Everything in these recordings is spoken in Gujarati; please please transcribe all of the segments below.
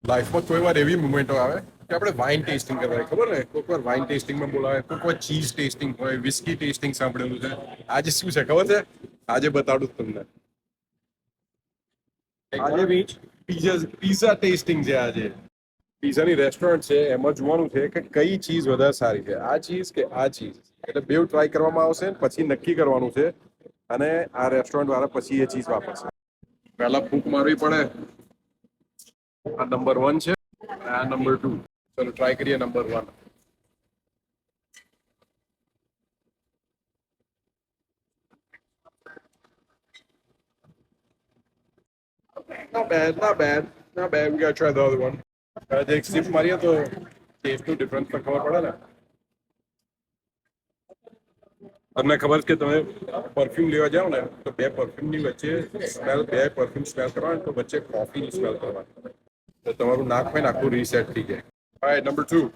લાઈફમાં કોઈ વાર એવી મુમેન્ટો આવે કે આપણે વાઇન ટેસ્ટિંગ કરવાય, ખબર ને કોઈક વાર વાઇન ટેસ્ટિંગમાં બોલાવે, કોઈક વાર ચીઝ ટેસ્ટિંગ હોય, વિસ્કી ટેસ્ટિંગ સાંભળેલું છે. આજે શું છે ખબર છે? આજે બતાડું તમને. આજે પીઝા ટેસ્ટિંગ છે. આજે પીઝાની રેસ્ટોરન્ટ છે, એમાં જોવાનું છે કે કઈ ચીઝ વધારે સારી છે, આ ચીઝ કે આ ચીઝ. એટલે બેવ ટ્રાય કરવામાં આવશે, પછી નક્કી કરવાનું છે. અને આ રેસ્ટોરન્ટ વાળા પછી એ ચીઝ વાપરશે. પહેલા ફૂંક મારવી પડે. આ નંબર 1 છે, આ નંબર 2. ચલો ટ્રાય કરીએ number 1. Not bad, not bad, not bad. We gotta try the other one. એક સિપ મારીએ તો ટેસ્ટનું ડિફરન્સ તો ખબર પડે ને. તમને ખબર છે કે તમે પરફ્યુમ લેવા જાઓ ને તો બે પરફ્યુમની વચ્ચે બે પરફ્યુમ સ્મેલ કરવાની, તો વચ્ચે કોફીની સ્મેલ કરવાની, તો તમારું નાક હોય ને આખું રીસેટ થઈ જાય. Alright, number 2.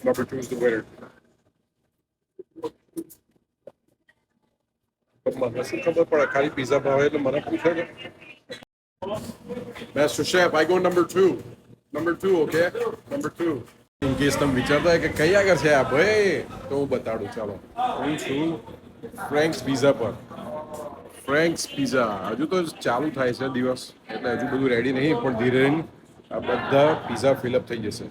Number 2 is the winner. મને શું ખબર પડે, ખાલી પીઝા ભાવે એટલે મને પૂછે છે. Master Chef, I go number 2. Number 2, okay? Number 2. In case તમે વિચારતા હોય કે કઈ આગળ છે આ ભાઈ, તો હું બતાડું. ચાલો, હું છું ફ્રેન્ક્સ પીઝા પર. ફ્રેન્ક્સ પીઝા હજુ તો ચાલુ થાય છે દિવસ, એટલે હજુ બધું રેડી નહીં, પણ ધીરે આ બધા પીઝા ફિલઅપ થઈ જશે.